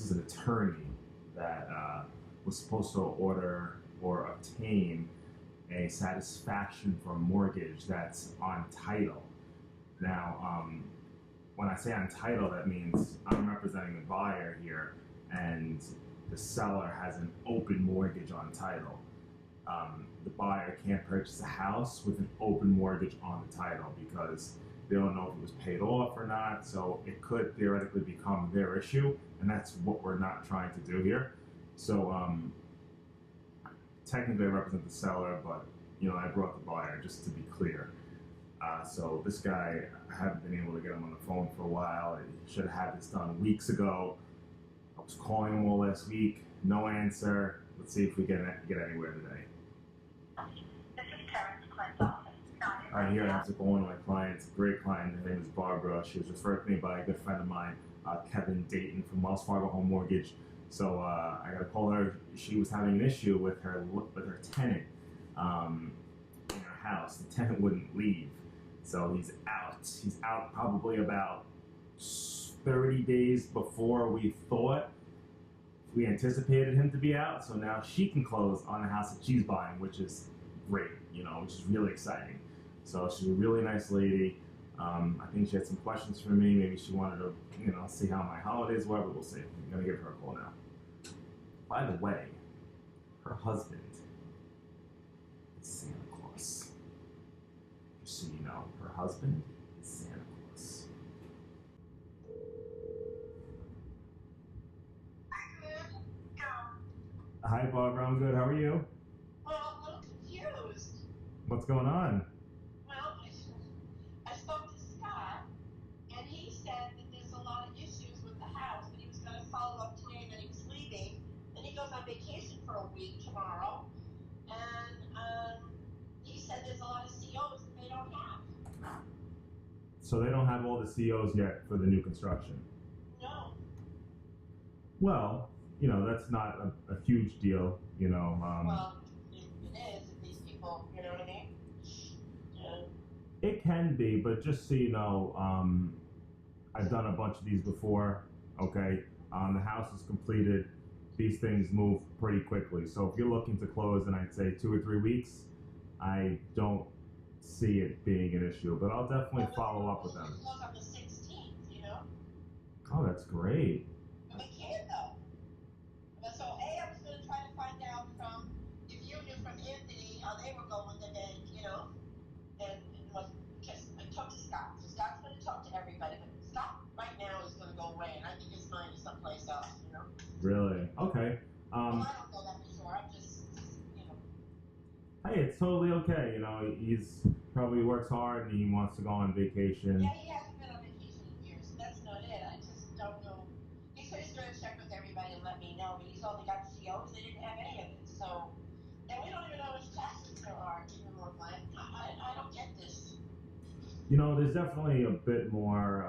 is an attorney that was supposed to order or obtain a satisfaction for a mortgage that's on title. Now, when I say on title, that means I'm representing the buyer here, and the seller has an open mortgage on title. The buyer can't purchase a house with an open mortgage on the title because they don't know if it was paid off or not, so it could theoretically become their issue, and that's what we're not trying to do here. So technically I represent the seller, but I brought the buyer just to be clear. So this guy, I haven't been able to get him on the phone for a while. I should have had this done weeks ago. I was calling him all last week, no answer. Let's see if we get anywhere today. All right, here I have to go on to my client. It's a great client. Her name is Barbara. She was referred to me by a good friend of mine, Kevin Dayton from Wells Fargo Home Mortgage. So I got to call her. She was having an issue with her tenant in her house. The tenant wouldn't leave, so he's out. He's out probably about 30 days before we thought. We anticipated him to be out, so now she can close on the house that she's buying, which is great, which is really exciting. So she's a really nice lady. I think she had some questions for me. Maybe she wanted to, see how my holidays were, but we'll see. I'm gonna give her a call now. By the way, her husband is Santa Claus. Just so you know, her husband is Santa Claus. Hi, Barbara. I'm good. How are you? Well, I'm a little confused. What's going on? Well, I spoke to Scott, and he said that there's a lot of issues with the house, but he was going to follow up today, that he was leaving. Then he goes on vacation for a week tomorrow, and he said there's a lot of COs that they don't have. So they don't have all the COs yet for the new construction? No. Well, that's not a huge deal, Well, it is, if these people, you know what I mean? Yeah. It can be, but just so you know, I've done a bunch of these before, okay? The house is completed. These things move pretty quickly. So if you're looking to close in, I'd say 2 or 3 weeks, I don't see it being an issue, but I'll definitely follow up with them. We close on the 16th, Oh, that's great. And we can't, though. So, I was going to try to find out if you knew from Anthony how they were going today, and just, I talked to Scott. So Scott's going to talk to everybody, but Scott right now is going to go away, and I think his mind is someplace else, Really? Okay. Well, I don't know that for sure. I'm just, Hey, it's totally okay. He's probably works hard and he wants to go on vacation. Yeah, he hasn't been on vacation in years, so that's not it. I just don't know. He said he's going to check with everybody and let me know, but he's only got COs. They didn't have any of it. So, and we don't even know which taxes there are in more plan. I don't get this. There's definitely a bit more,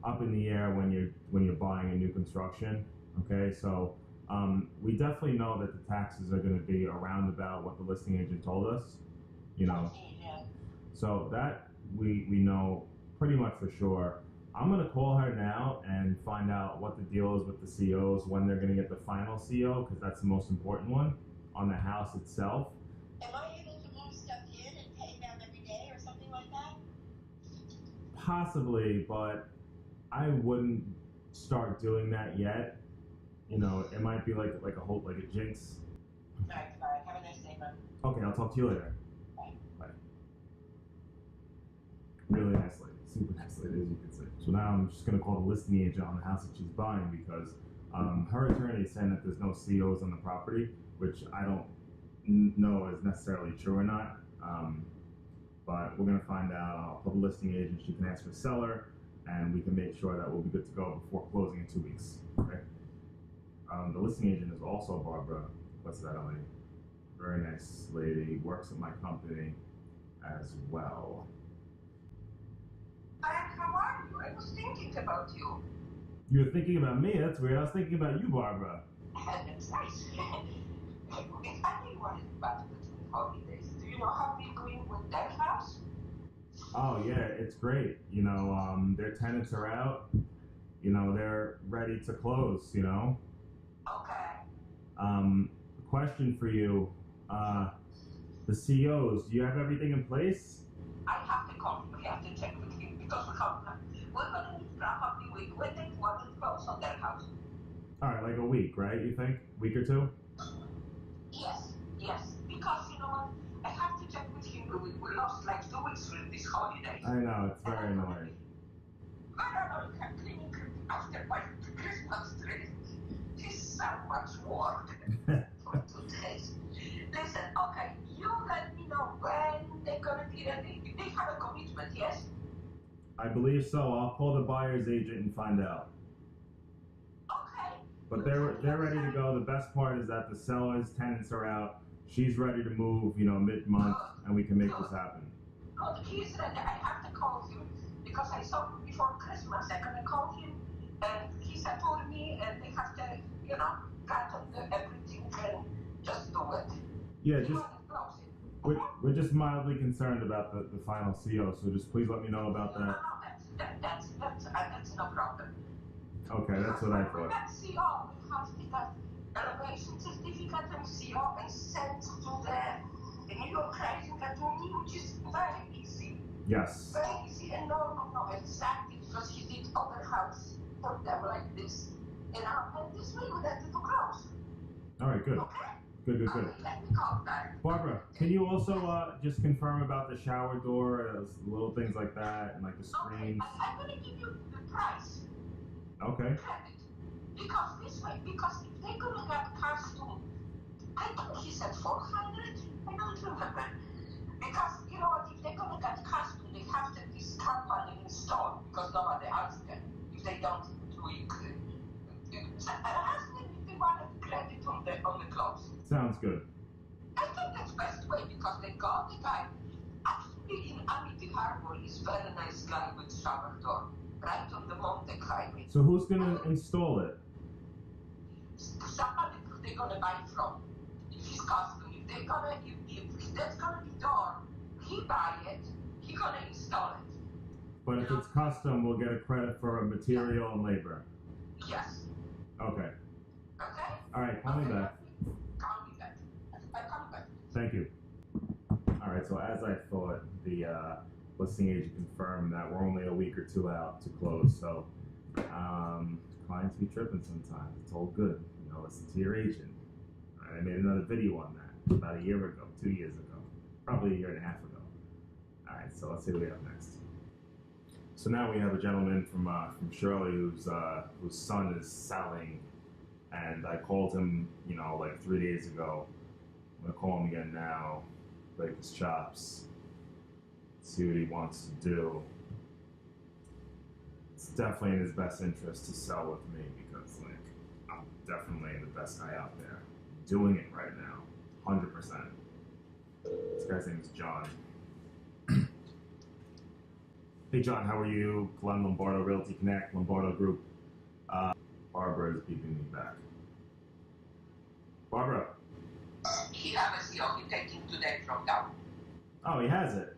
up in the air when you're buying a new construction. Okay, so we definitely know that the taxes are going to be around about what the listing agent told us. 14, yeah. So that we know pretty much for sure. I'm going to call her now and find out what the deal is with the COs, when they're going to get the final CO, because that's the most important one on the house itself. Am I able to move stuff in and pay them every day or something like that? Possibly, but I wouldn't start doing that yet. It might be like a jinx. All right, goodbye. Have a nice day, man. Okay, I'll talk to you later. Bye. Bye. Really nice lady, super nice lady, as you can see. So now I'm just gonna call the listing agent on the house that she's buying because her attorney is saying that there's no COs on the property, which I don't know is necessarily true or not. But we're gonna find out. I'll call the listing agent. She can ask for seller, and we can make sure that we'll be good to go before closing in 2 weeks. Okay. The listing agent is also Barbara. What's that lady? Very nice lady. Works at my company as well. Hi, how are you? I was thinking about you. You were thinking about me? That's weird. I was thinking about you, Barbara. That's nice. If I wanted about the holidays, do you know how we're doing with that house? Oh yeah, it's great. Their tenants are out. they're ready to close. Okay. Question for you, the CEOs. Do you have everything in place? I have to call him. We have to check with him because we're gonna need probably week when they want to close on their house. All right, like a week, right? You think week or two? Yes, yes. Because you know what? I have to check with him. We lost like 2 weeks with this holiday. I know, it's very annoying. I don't know. Cleaning after my Christmas tree is so much work for 2 days. Listen, okay. You let me know when they're gonna be ready. They have a commitment, yes? I believe so. I'll call the buyer's agent and find out. Okay. But they're ready to go. The best part is that the seller's tenants are out. She's ready to move, mid-month, and we can make this happen. Good. He's ready. I have to call him because I saw him before Christmas. I'm gonna call him, and he supported me, and they have to, cut on everything and just do it. Yeah, we're just mildly concerned about the final CO, so just please let me know about that. No, that's no problem. Okay, that's what I thought. That CO, we have to get elevation certificate and CO and sent to the New York Rising Attorney, which is very easy. Yes. Very easy and no, exactly, because he did other house for them like this. And this way we have to close. All right, good. Okay? Good. Let me call back. Barbara, can you also just confirm about the shower door, little things like that, and like the screens? Okay, I'm going to give you the price. Okay. Credit. Because this way, because if they're going to get costume, I think he said 400. I don't remember. Because, you know what, if they're going to get costume, they have to this company install because nobody asked them. If they don't do it, ask them if they want credit on the clothes. Sounds good. I think that's best way because they got the guy. Actually, in Amity Harbor, is very nice guy with shower door, right on the Monte Highway. So who's gonna install it? Somebody they're gonna buy from. If he's custom, if that's gonna be door, he buy it. He gonna install it. But if it's custom, we'll get a credit for material and labor. Yes. Okay. Okay. All right. Call me back. Call me back. I come back. Thank you. All right, so as I thought, the listing agent confirmed that we're only a week or two out to close. So clients be tripping sometimes. It's all good. Listen to your agent. I made another video on that about a year ago, 2 years ago, probably a year and a half ago. All right, so let's see what we have next. So now we have a gentleman from Shirley whose son is selling, and I called him, like 3 days ago. I'm gonna call him again now, break his chops, see what he wants to do. It's definitely in his best interest to sell with me because, I'm definitely the best guy out there doing it right now, 100%. This guy's name is John. Hey John, how are you? Glenn Lombardo, Realty Connect, Lombardo Group. Barbara is beeping me back. Barbara. He has a CO he taking today from down. Oh, he has it.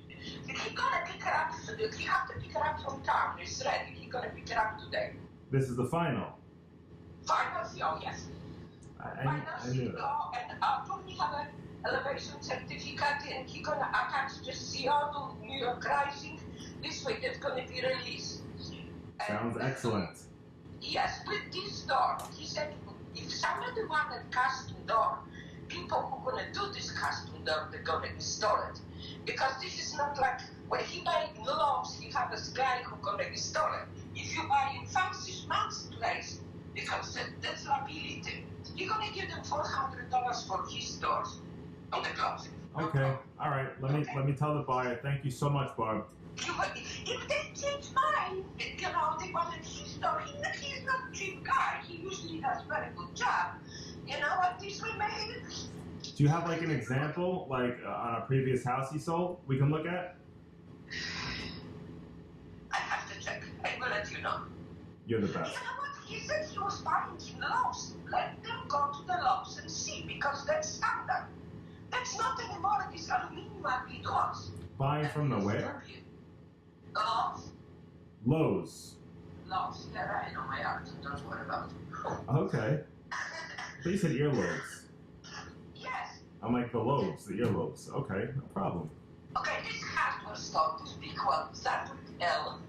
He gonna pick her up. He have to pick her up from town. It's ready. He gonna pick her up today. This is the final. Final CO, yes. I knew that. And attorney have an elevation certificate, and he gonna attach the CO to New York Rising. This way, it's gonna be released. Sounds excellent. Yes, with this door, he said, if somebody want a custom door, people who gonna do this custom door, they're gonna install it. Because this is not like when he buy in Lowe's, he have a guy who gonna install it. If you buy in fancy place, because that's liability. You're gonna give them $400 for his doors on the closet. Okay, all right. Let me tell the buyer. Thank you so much, Barb. If they change mind, they want his door. He's not a cheap guy. He usually does very good job. You know what? This will make it. Do you have like an example, like on a previous house he sold? We can look at. I have to check. I will let you know. You're the best. You know what? He said he was buying in Lowe's. Let them go to the Lowe's and see, because that's standard. That's not anymore this aluminum it was. Buying from the where? Lowe's. Lowe's. laughs. Yeah, I know my accent. Don't worry about it. Okay. But you said earlobes. Yes. I'm like the lobes, the earlobes. Okay, no problem. Okay, this cat will start to speak well. That with L.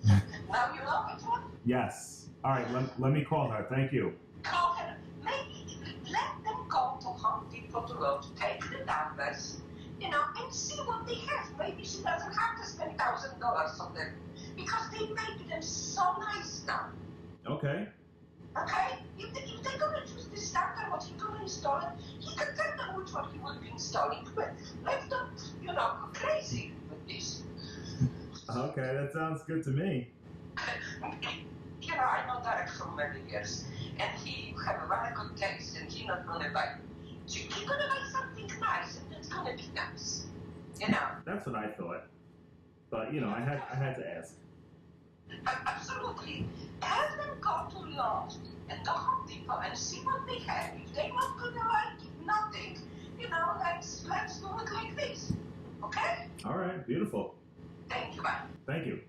Now you know which one? Yes. All right, let me call her. Thank you. Call her. Maybe let them go to Home Depot to go to take the numbers, you know, and see what they have. Maybe she doesn't have to spend $1,000 on them because they make them so nice now. Okay. Okay? If they're going to choose the standard, what he's going to install it, he can tell them which one he will be installing. But let's not, you know, go crazy with this. Okay, that sounds good to me. You know, I know Derek for many years, and he have a very good taste, and he's not going to buy. He's going to buy something nice, and it's going to be nice. You know. That's what I thought. But you know, I had to ask. Absolutely. Have them go to Lowe's and the Home Depot and see what they have. If they're not going to like nothing, you know, let's do it like this. Okay? All right, beautiful. Thank you, bye. Thank you.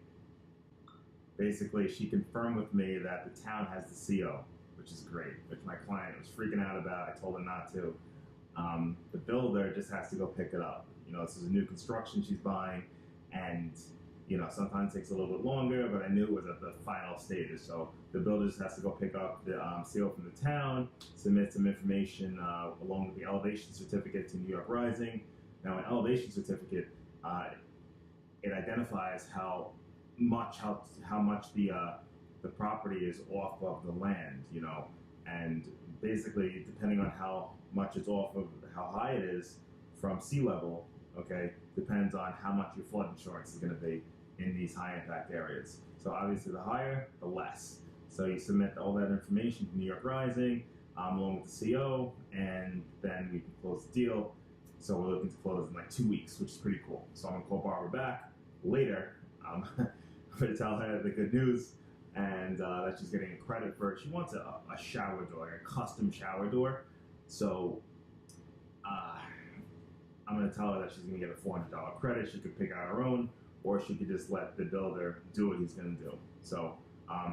Basically, she confirmed with me that the town has the CO, which is great, which my client was freaking out about. I told her not to. The builder just has to go pick it up. You know, this is a new construction she's buying, and you know, sometimes it takes a little bit longer, but I knew it was at the final stages. So the builder just has to go pick up the CO from the town, submit some information along with the elevation certificate to New York Rising. Now, an elevation certificate, it identifies how much the property is off of the land, you know, and basically depending on how much it's off of, how high it is from sea level, okay, depends on how much your flood insurance is going to be in these high impact areas. So obviously the higher, the less. So you submit all that information to New York Rising along with the CO, and then we can close the deal. So we're looking to close in like 2 weeks, which is pretty cool. So I'm going to call Barbara back later. I'm going to tell her the good news and that she's getting a credit for it. She wants a shower door, a custom shower door. So I'm going to tell her that she's going to get a $400 credit. She could pick out her own, or she could just let the builder do what he's going to do. So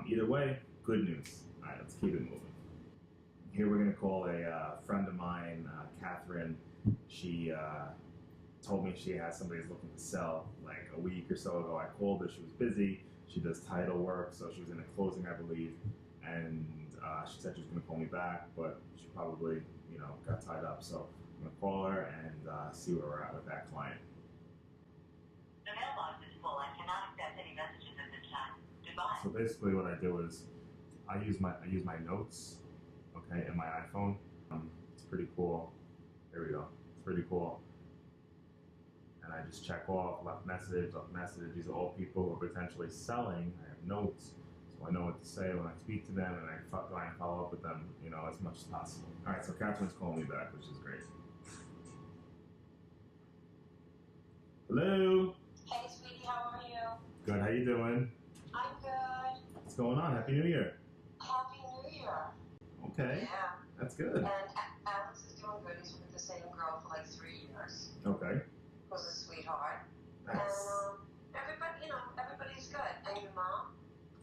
either way, good news. All right, let's keep it moving. Here we're going to call a friend of mine, Catherine. She told me she has somebody who's looking to sell like a week or so ago. I called her. She was busy. She does title work, so she was in a closing, I believe. And she said she was going to call me back, but she probably, you know, got tied up. So I'm going to call her and see where we're at with that client. The mailbox is full. I cannot accept any messages at this time. Goodbye. So basically what I do is I use my notes, okay, in my iPhone. It's pretty cool. Here we go. It's pretty cool. And I just check off, left message. These are all people who are potentially selling. I have notes, so I know what to say when I speak to them, and I try and follow up with them, you know, as much as possible. All right, so Catherine's calling me back, which is great. Hello. Hey, sweetie, how are you? Good. How you doing? I'm good. What's going on? Happy New Year. Happy New Year. Okay. Yeah. That's good. And Alex is doing good. He's with the same girl for like 3 years. Okay. Was a sweetheart. Nice. And everybody, you know, everybody's good. And your mom?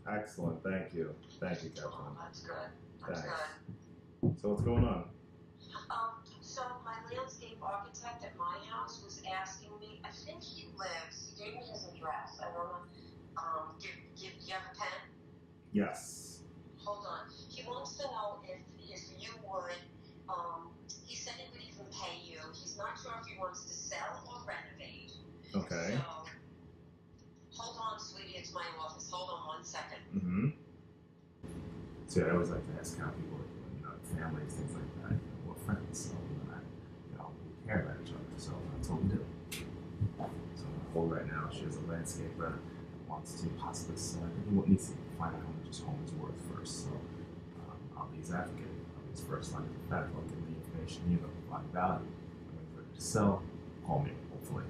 Excellent. Thank you. Thank you, Oh, Catherine. that's good. That's Thanks. good. So what's going on? So my landscape architect at my house was asking me, I think he gave me his address. I wanna do you have a pen? Yes. Hold on. He wants to know if you would, he said he would even pay you. He's not sure if he wants to sell or renovate. Okay. So, hold on, sweetie, it's my office. Hold on 1 second. Mm-hmm. See, I always like to ask how people, you know, families, things like that, or friends, so you know, we care about each other, so that's what we do. So Nicole right now, she has a landscaper, wants to possibly sell. I think what needs to find out how much his home is worth first. So I'll be his advocate. I'll be his first line of defense. I'll give him the information you know, provide value. I'm waiting for it to sell. Call me, hopefully.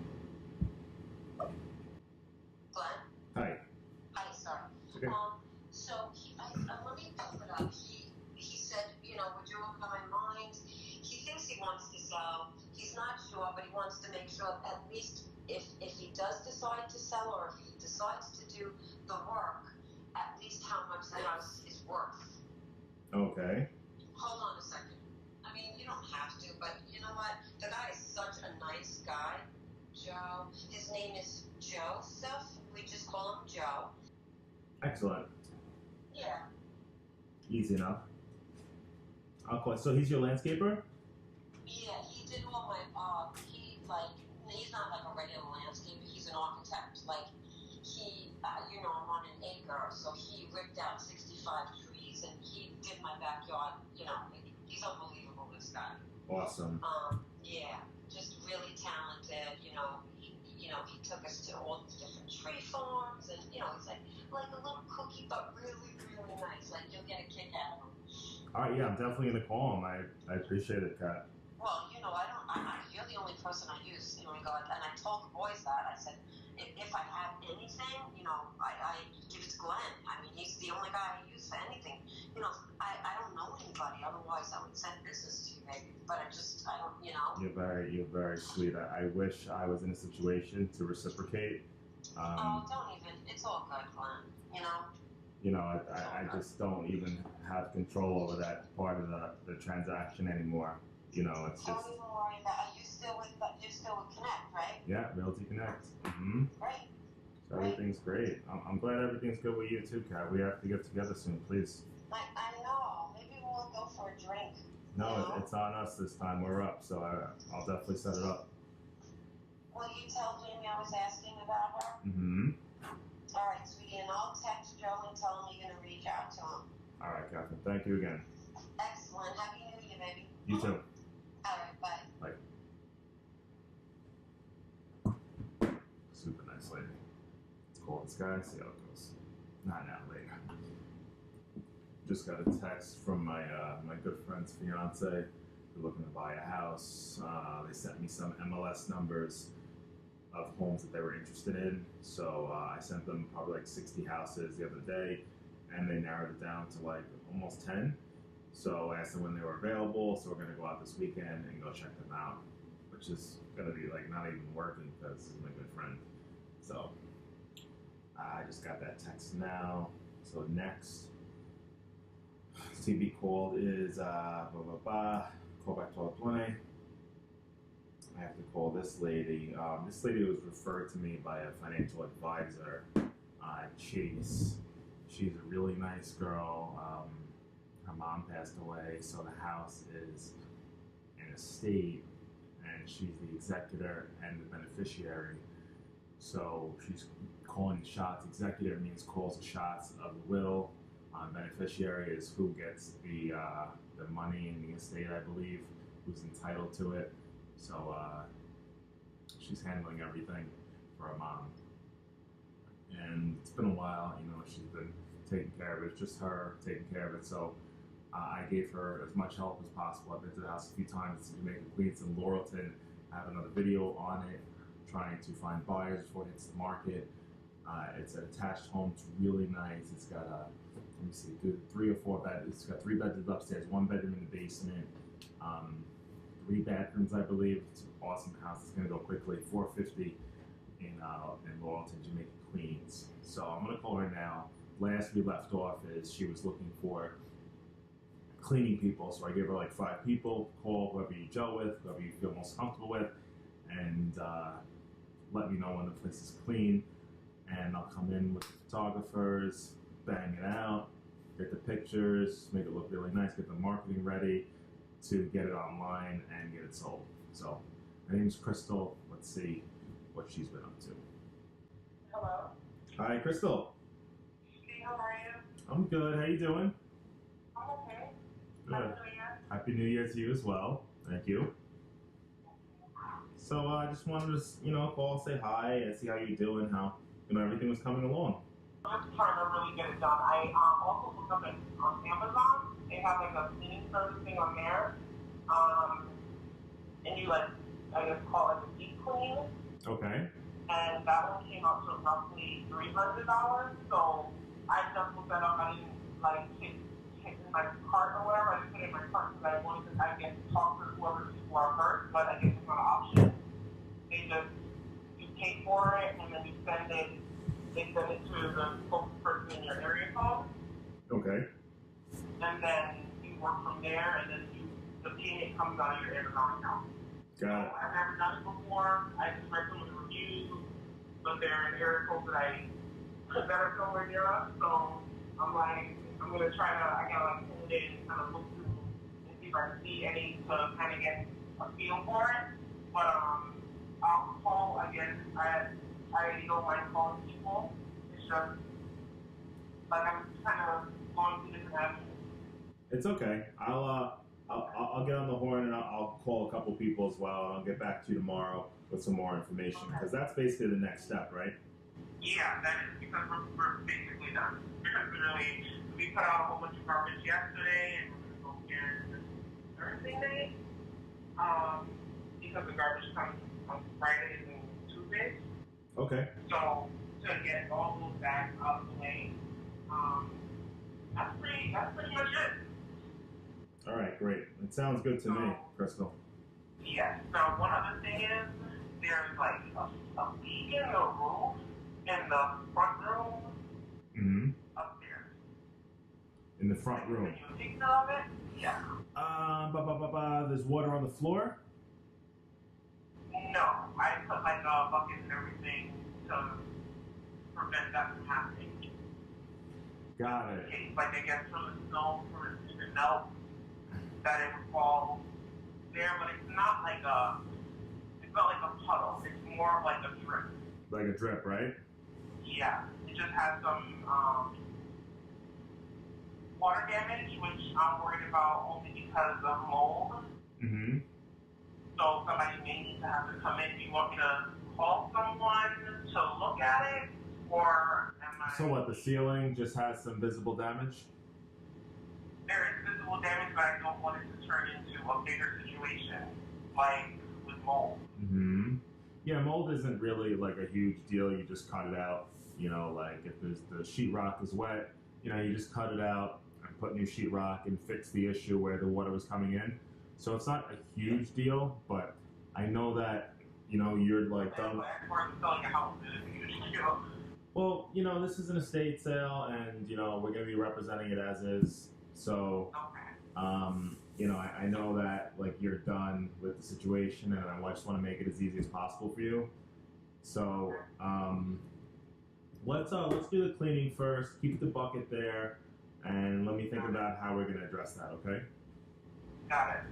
Glenn? Hi. Hi, sir. Okay. So let me pull it up. He said, you know, would you open my mind? He thinks he wants to sell. He's not sure, but he wants to make sure at least if he does decide to sell or if he decides to do the work, at least how much the house is worth. Okay. Hold on a second. I mean, you don't have to, but you know what? The guy is such a nice guy. Joe. His name is Joseph. We just call him Joe. Excellent. Yeah. Easy enough. Okay, so he's your landscaper? Yeah, he did all my, he's not like a regular landscaper, he's an architect. Like, he, I'm on an acre, so he ripped out 65 trees and he did my backyard, he's unbelievable, this guy. Awesome. Yeah, just really talented, he took us to all these different tree farms and, he's like a little cookie, but really, really nice. Like, you'll get a kick out of him. All right, yeah, I'm definitely gonna call him. I appreciate it, Kat. Well, you're the only person I use in regard, and I told the boys that. I said, if I have anything, I give it to Glenn. I mean, he's the only guy I use for anything. I don't know anybody, otherwise I would send business to you, maybe. But I don't, You're very sweet. I wish I was in a situation to reciprocate. Don't even. It's all good, Glenn. I just don't even have control over that part of the transaction anymore. It's just. Don't even worry about it. You're still with Connect, right? Yeah, Realty Connect. Mm-hmm. Right. So everything's great. I'm glad everything's good with you too, Kat. We have to get together soon, please. I know. Maybe we'll go for a drink. No, it's on us this time. We're up, so I'll definitely set it up. Will you tell Jamie I was asking about her? Mm-hmm. All right, sweetie, and I'll text Joe and tell him you're going to reach out to him. All right, Catherine. Thank you again. Excellent. Happy New Year, baby. You too. All right, bye. Super nice lady. Let's call this guy, see how it goes. Not now, later. Just got a text from my good friend's fiance. They're looking to buy a house. They sent me some MLS numbers of homes that they were interested in. So I sent them probably like 60 houses the other day, and they narrowed it down to like almost 10. So I asked them when they were available. So we're gonna go out this weekend and go check them out, which is gonna be like not even working because this is my good friend. So I just got that text now. So next to be called is call back 1220. I have to call this lady. This lady was referred to me by a financial advisor, Chase. She's a really nice girl. Her mom passed away, so the house is an estate, and she's the executor and the beneficiary. So she's calling the shots. Executor means calls the shots of the will. Beneficiary is who gets the money in the estate, I believe, who's entitled to it. So she's handling everything for her mom. And it's been a while, she's been taking care of it. It's just her taking care of it. So I gave her as much help as possible. I've been to the house a few times. It's in Jamaica, Queens, and Laurelton. I have another video on it, trying to find buyers before it hits the market. It's an attached home. It's really nice. It's got let me see, good 3 or 4 beds. It's got 3 bedrooms upstairs, 1 bedroom in the basement, 3 bathrooms, I believe. It's an awesome house. It's gonna go quickly. 450 in Laurelton, Jamaica, Queens. So I'm gonna call her now. Last we left off is she was looking for cleaning people. So I gave her like 5 people. Call whoever you gel with, whoever you feel most comfortable with, and let me know when the place is clean. And I'll come in with the photographers, bang it out, get the pictures, make it look really nice, get the marketing ready to get it online and get it sold. So her name's Crystal. Let's see what she's been up to. Hello. Hi, Crystal. Hey, how are you? I'm good. How you doing? I'm okay. Good. Happy New Year. Happy New Year to you as well. Thank you. So I just wanted to, call, say hi, and see how you're doing, how everything was coming along. I'm just trying to really get it done. I also looked up on Amazon. They have like a cleaning service thing on there. And you I guess call it a deep clean. Okay. And that one came out to roughly $300. So I just looked that up. I didn't hit in my cart or whatever. I just put it in my cart because I wanted to, talk to whoever people are first. But I guess it's not an option. You pay for it and then you send it. They send it to the spokesperson in your area code, Okay. And then you work from there, and then the payment comes out of your Amazon account. Got it. I've never done it before. I just read some of the reviews, but they're in area codes that I could better somewhere near us. So I'm like, I'm gonna try to. I gotta like pull it in and kind of look through and see if I can see any to kind of get a feel for it. But I'll call again. I don't mind calling people. It's just like I'm kind of going through different avenues. It's okay. I'll get on the horn and I'll call a couple people as well, and I'll get back to you tomorrow with some more information, because that's basically the next step, right? Yeah, that is, because we're basically done. Because really, we put out a whole bunch of garbage yesterday, and we're going to go again Thursday night. Because the garbage comes on Fridays and Tuesdays. Okay. So to get all those bags out of the way, that's pretty much it. All right, great. It sounds good to me, Crystal. Yes. Now, one other thing is, there's like a leak in the roof in the front room Mm-hmm. upstairs. In the front room. Can you take care of it? Yeah. There's water on the floor? No, I put like a bucket and everything to prevent that from happening. Got In it. case, like I guess from the snow, for it to melt, that it would fall there, but it's not like a puddle. It's more like a drip. Like a drip, right? Yeah, it just has some water damage, which I'm worried about only because of mold. Mm-hmm. So somebody may need to have to come in. Do you want me to call someone to look at it, or am I? So what, the ceiling just has some visible damage? There is visible damage, but I don't want it to turn into a bigger situation, like with mold. Mm-hmm. Yeah, mold isn't really like a huge deal. You just cut it out. You know, like if the sheetrock is wet, you know, you just cut it out and put new sheetrock and fix the issue where the water was coming in. So it's not a huge deal, but I know that, you know, you're like done. As far as selling a house, it is a huge deal. Well, you know, this is an estate sale, and you know we're gonna be representing it as is. So, Okay. you know, I know that like you're done with the situation, and I just want to make it as easy as possible for you. So, let's do the cleaning first. Keep the bucket there, and let me think about how we're gonna address that. Okay. Got it.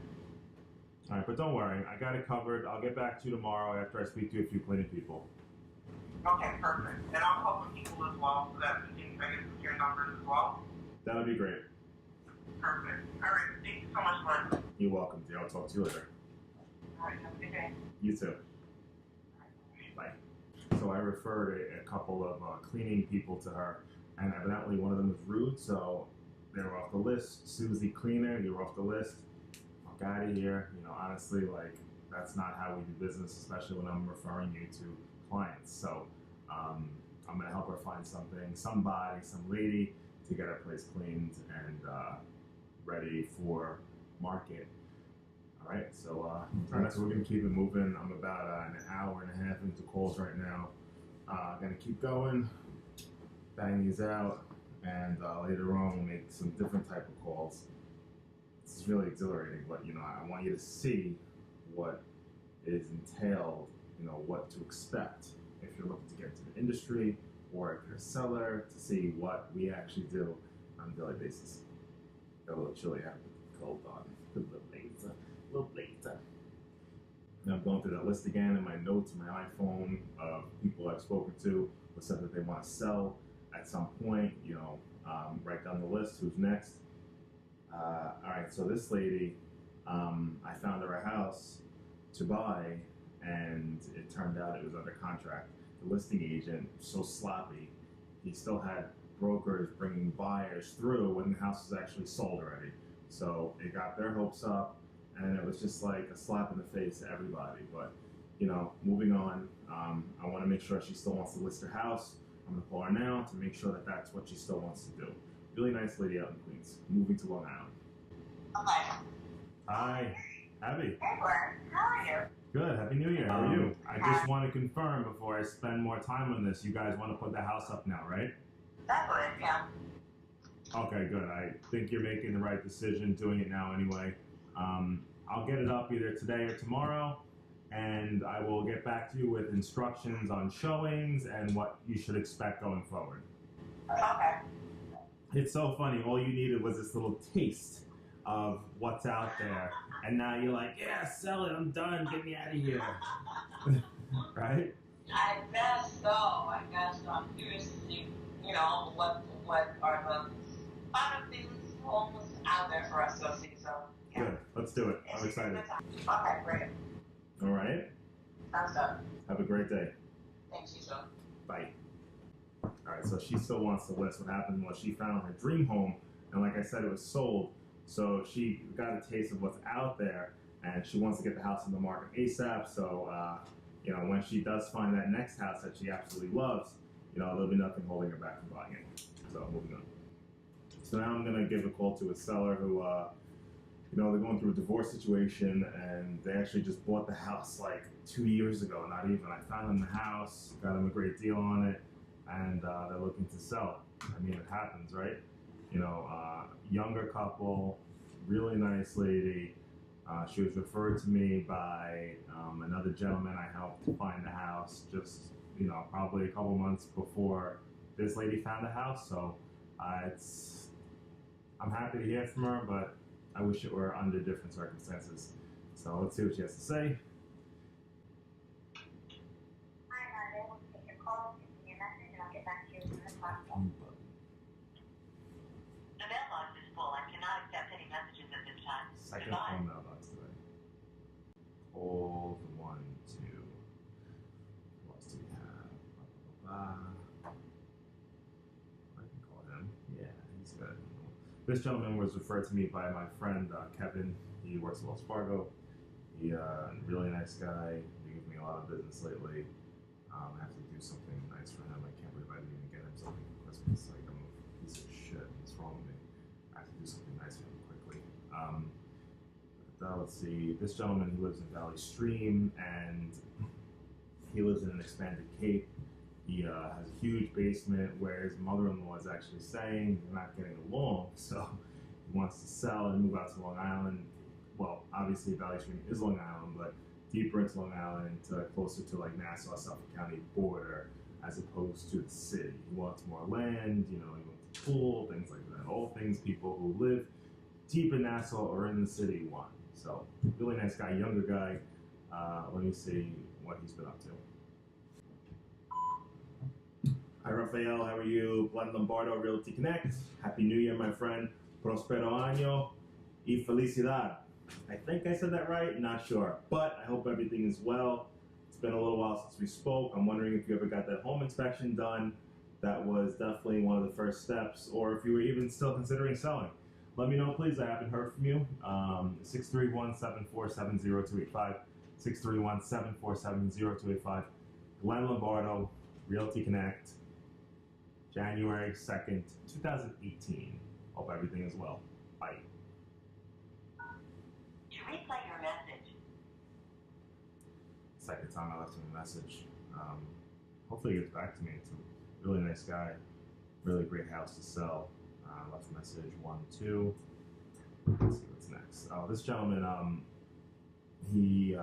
All right, but don't worry, I got it covered. I'll get back to you tomorrow after I speak to a few cleaning people. Okay, perfect. And I'll call some people as well so that we can, I get some your numbers as well. That'll be great. Perfect. All right. Thank you so much, Glenn. You're welcome, dear. I'll talk to you later. All right. Have a good day. You too. Bye. So I referred a couple of cleaning people to her, and evidently one of them was rude, so they were off the list. Susie Cleaner, you were off the list. Fuck out of here. You know, honestly, like, that's not how we do business, especially when I'm referring you to clients. So I'm going to help her find somebody, some lady, to get her place cleaned and ready for market. All right, so we're going to keep it moving. I'm about an hour and a half into calls right now. Going to keep going, bang these out, and later on we'll make some different type of calls. This is really exhilarating, but you know, I want you to see what is entailed, you know, what to expect if you're looking to get into the industry, or if you're a seller, to see what we actually do on a daily basis. Got a little chilly, I have the cold on, a little later. Now I'm going through that list again in my notes, my iPhone, of people I've spoken to who said that they want to sell at some point, you know, write down the list, who's next. All right, so this lady, I found her a house to buy, and it turned out it was under contract. The listing agent was so sloppy, he still had brokers bringing buyers through when the house was actually sold already. So it got their hopes up, and it was just like a slap in the face to everybody. But, you know, moving on, I want to make sure she still wants to list her house. I'm going to call her now to make sure that that's what she still wants to do. Really nice lady out in Queens, moving to Long Island. Okay. Hi, Abby. Hey, Glenn. How are you? Good. Happy New Year. How are you? I just want to confirm before I spend more time on this. You guys want to put the house up now, right? That's what, yeah. Okay, good. I think you're making the right decision doing it now anyway. I'll get it up either today or tomorrow, and I will get back to you with instructions on showings and what you should expect going forward. Okay. It's so funny. All you needed was this little taste of what's out there, and now you're like, yeah, sell it. I'm done. Get me out of here. Right? I guess so. I'm curious to see, what are the other things almost out there for us to see. So, yeah. Good. Let's do it. I'm excited. Okay, great. All right. Sounds good. Have a great day. Thanks, you too. Bye. All right, so she still wants to list. What happened was she found her dream home, and like I said, it was sold. So she got a taste of what's out there, and she wants to get the house on the market ASAP. So, when she does find that next house that she absolutely loves, there'll be nothing holding her back from buying it. So, moving on. So now I'm gonna give a call to a seller who, they're going through a divorce situation, and they actually just bought the house like 2 years ago. Not even. I found them the house, got them a great deal on it, and they're looking to sell. I mean, it happens, right? Younger couple, really nice lady. She was referred to me by another gentleman I helped find the house just, probably a couple months before this lady found the house. So I'm happy to hear from her, but I wish it were under different circumstances. So let's see what she has to say. Hi, I will take your call, give me a message, and I'll get back to you as soon as possible. The mailbox is full. I cannot accept any messages at this time. Second Goodbye. phone mailbox today. Hold 1, 2. What else do we have? I can call him. Yeah, he's good. This gentleman was referred to me by my friend Kevin. He works at Wells Fargo. He really nice guy. He gives me a lot of business lately. I have to do something nice for him. I can't believe I didn't even get him something for Christmas. Like, I'm a piece of shit. What's wrong with me? I have to do something nice for him quickly. Let's see. This gentleman, he lives in Valley Stream, and he lives in an expanded cape. He has a huge basement where his mother-in-law is actually staying. They're not getting along, so he wants to sell and move out to Long Island. Well, obviously Valley Stream is Long Island, but deeper into Long Island, closer to like Nassau, Suffolk County border, as opposed to the city. He wants more land, he wants a pool, things like that. All things people who live deep in Nassau or in the city want. So, really nice guy, younger guy. Let me see what he's been up to. Hi, Rafael. How are you? Lombardo, Realty Connect. Happy New Year, my friend. Prospero año y felicidad. I think I said that right. Not sure. But I hope everything is well. It's been a little while since we spoke. I'm wondering if you ever got that home inspection done. That was definitely one of the first steps. Or if you were even still considering selling. Let me know, please. I haven't heard from you. 631-747-0285. 631-747-0285. Glenn Lombardo, Realty Connect. January 2nd, 2018. Hope everything is well. Bye. To replay your message, Second time I left him a message. Hopefully he gets back to me. It's a really nice guy. Really great house to sell. Left a message 1, 2. Let's see what's next. Oh, this gentleman, he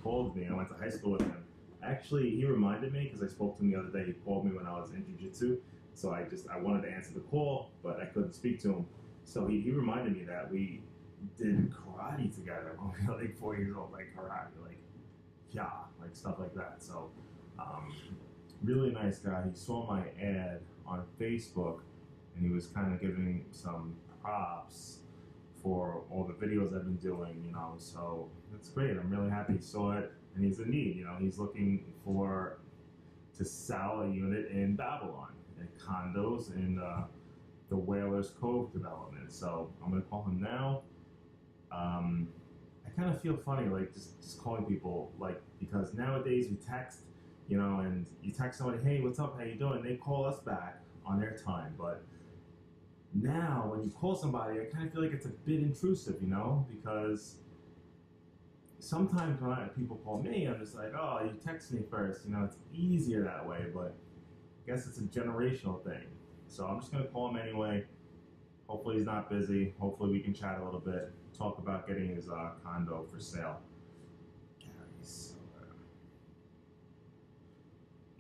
called me. I went to high school with him. Actually, he reminded me because I spoke to him the other day. He called me when I was in jiu-jitsu. So I wanted to answer the call, but I couldn't speak to him. So he reminded me that we did karate together when we were like 4 years old, like karate, like stuff like that. So really nice guy. He saw my ad on Facebook, and he was kind of giving some props for all the videos I've been doing, so that's great. I'm really happy he saw it, and he's in need. He's looking to sell a unit in Babylon, in condos in the Whalers Cove development. So I'm gonna call him now. I kind of feel funny, like just calling people, like, because nowadays we text, and you text somebody, hey, what's up, how you doing? They call us back on their time, but now when you call somebody, I kind of feel like it's a bit intrusive, because sometimes when people call me, I'm just like, oh, you text me first, it's easier that way, but I guess it's a generational thing. So I'm just going to call him anyway, hopefully he's not busy. Hopefully we can chat a little bit, talk about getting his condo for sale. Gary's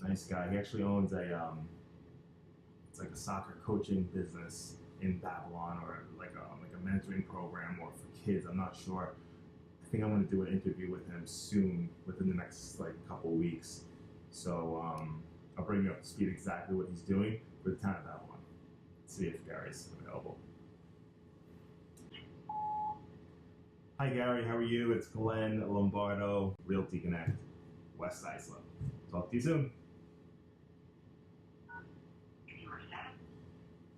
nice guy. He actually owns it's like a soccer coaching business in Babylon, or like a mentoring program, or for kids. I'm not sure. I think I'm going to do an interview with him soon, within the next like couple weeks. So I'll bring you up to speed exactly what he's doing for the town of Babylon. See if Gary's available. Hi Gary, how are you? It's Glenn Lombardo, Realty Connect, West Islip. Talk to you soon.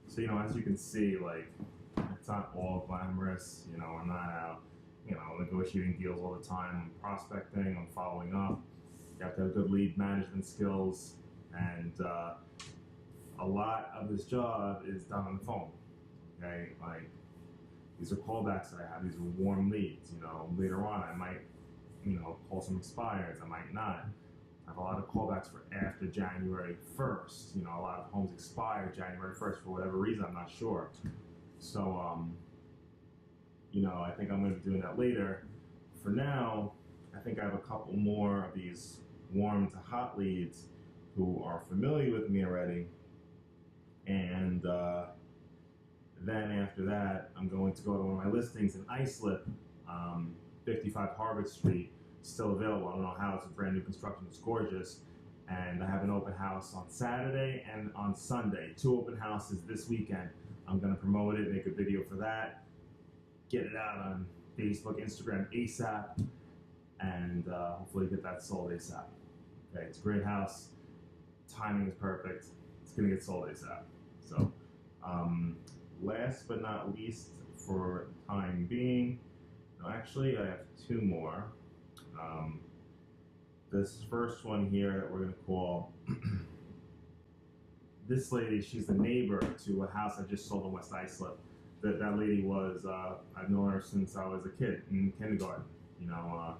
So, as you can see, like, it's not all glamorous. I'm not out, negotiating deals all the time. I'm prospecting, I'm following up. You have to have good lead management skills, and a lot of this job is done on the phone. Okay, like, these are callbacks that I have. These are warm leads. Later on I might, call some expireds. I might not. I have a lot of callbacks for after January 1st. A lot of homes expire January 1st for whatever reason. I'm not sure. So, I think I'm going to be doing that later. For now, I think I have a couple more of these warm to hot leads who are familiar with me already. And then after that, I'm going to go to one of my listings in Islip, 55 Harvard Street. Still available. I don't know how. It's a brand new construction. It's gorgeous. And I have an open house on Saturday and on Sunday. 2 open houses this weekend. I'm going to promote it, make a video for that, get it out on Facebook, Instagram ASAP, and hopefully get that sold ASAP. Okay, it's a great house. Timing is perfect. It's going to get sold ASAP. So, last but not least, for time being, actually I have 2 more. This first one here that we're going to call, this lady, she's the neighbor to a house I just sold in West Islip. That lady was, I've known her since I was a kid in kindergarten. I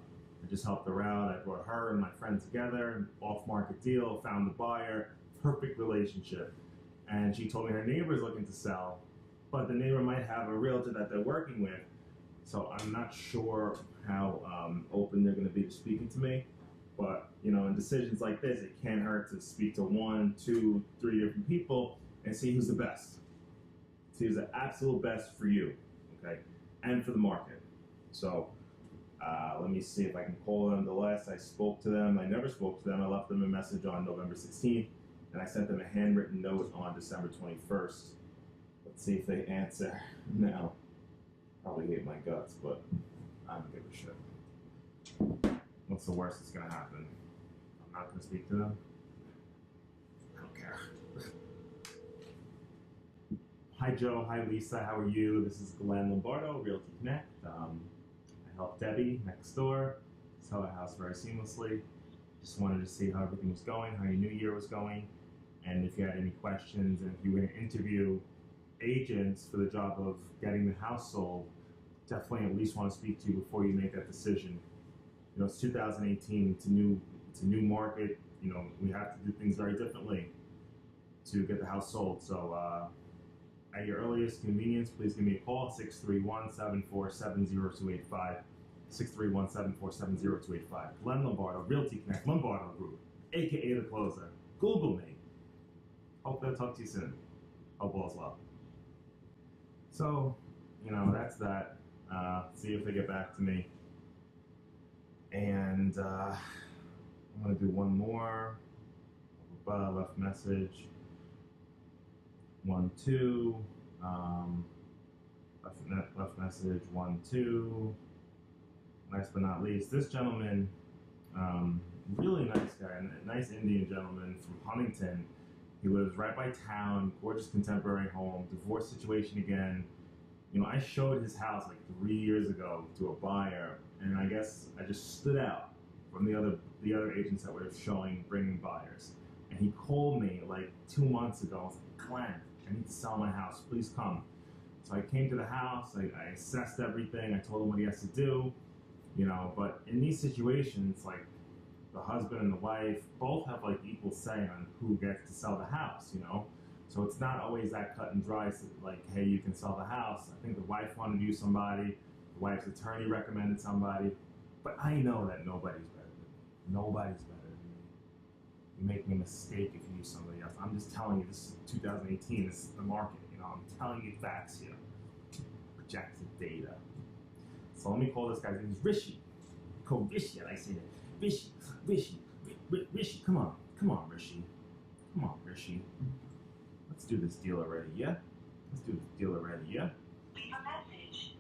just helped her out. I brought her and my friend together, off-market deal, found the buyer, perfect relationship. And she told me her neighbor's looking to sell, but the neighbor might have a realtor that they're working with. So I'm not sure how open they're going to be to speaking to me. But, in decisions like this, it can't hurt to speak to 1, 2, 3 different people and see who's the best. See who's the absolute best for you, okay, and for the market. So let me see if I can call them. The last I spoke to them, I never spoke to them. I left them a message on November 16th, and I sent them a handwritten note on December 21st. Let's see if they answer now. Probably hate my guts, but I don't give a shit. What's the worst that's gonna happen? I'm not gonna speak to them. I don't care. Hi Joe, hi Lisa, how are you? This is Glenn Lombardo, Realty Connect. I help Debbie next door sell a house very seamlessly. Just wanted to see how everything was going, how your new year was going, and if you had any questions, and if you were going to interview agents for the job of getting the house sold, definitely at least want to speak to you before you make that decision. It's 2018. It's a new market. We have to do things very differently to get the house sold. So at your earliest convenience, please give me a call, 631-747-0285, 631-747-0285. Glenn Lombardo, Realty Connect, Lombardo Group, aka The Closer. Google me. Hopefully I'll talk to you soon. Hope all's well. So, that's that. See if they get back to me. And I'm going to do one more. Left message. 1, 2. Left message. 1, 2. Last but not least, this gentleman, really nice guy, a nice Indian gentleman from Huntington. He lives right by town, gorgeous contemporary home, divorce situation again. I showed his house like 3 years ago to a buyer, and I guess I just stood out from the other agents that were bringing buyers. And he called me like 2 months ago. I was like, Glenn, I need to sell my house. Please come. So I came to the house. I assessed everything. I told him what he has to do. But in these situations, like the husband and the wife both have like equal say on who gets to sell the house. So it's not always that cut and dry. So like, hey, you can sell the house. I think the wife wanted to use somebody. The wife's attorney recommended somebody. But I know that nobody's better than me. Nobody's better than me. You're making a mistake if you use somebody else. I'm just telling you, this is 2018. This is the market. I'm telling you facts here. Projected data. So let me call this guy's name is Rishi. Call Rishi, I say that. Rishi, come on, Rishi. Come on, Rishi. Let's do this deal already, yeah? Leave a message.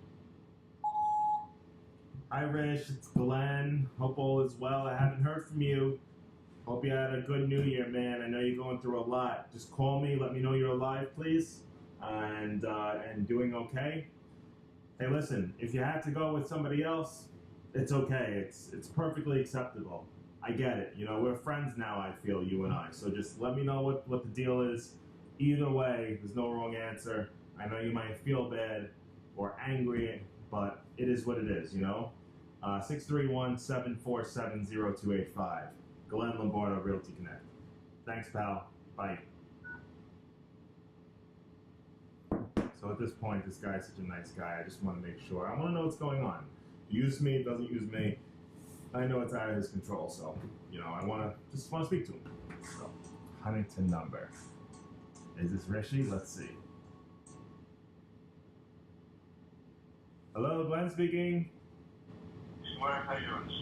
Hi, Rish, it's Glenn. Hope all is well. I haven't heard from you. Hope you had a good New Year, man. I know you're going through a lot. Just call me, let me know you're alive, please. And doing okay. Hey, listen, if you had to go with somebody else, it's okay. It's perfectly acceptable. I get it. We're friends now, I feel, you and I. So just let me know what the deal is. Either way, there's no wrong answer. I know you might feel bad or angry, but it is what it is, 631-747-0285. Glenn Lombardo, Realty Connect. Thanks, pal. Bye. So at this point, this guy's such a nice guy. I just want to make sure. I want to know what's going on. Use me, doesn't use me. I know it's out of his control, so I just want to speak to him. So, Huntington number. Is this Rishi? Let's see. Hello, Glenn speaking. Glenn, how you doing? This is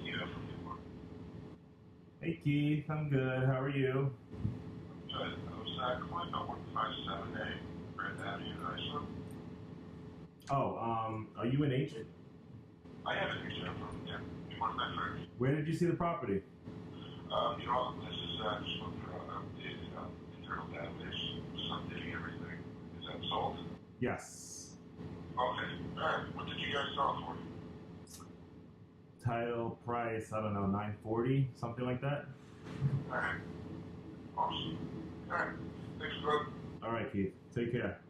Keith from Newport. Hey Keith, I'm good. How are you? Good. I was calling about 157A. Oh, are you an agent? I am an agent. One of my friends. Where did you see the property? This is just looking for an updated internal database, just updating everything. Is that sold? Yes. Okay. All right. What did you guys sell for? Title, price, I don't know, $940, something like that. All right. Awesome. All right. Thanks, bro. All right, Keith. Take care.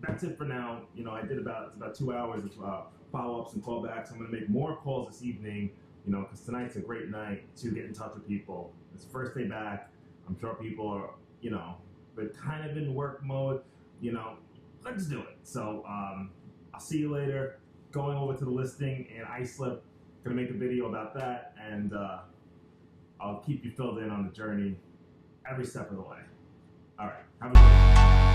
That's it for now. I did about 2 hours of follow-ups and callbacks. I'm going to make more calls this evening, because tonight's a great night to get in touch with people. It's the first day back. I'm sure people are, they're kind of in work mode. Let's do it. So I'll see you later. Going over to the listing in Islip. Going to make a video about that, and I'll keep you filled in on the journey every step of the way. All right. Have a good one.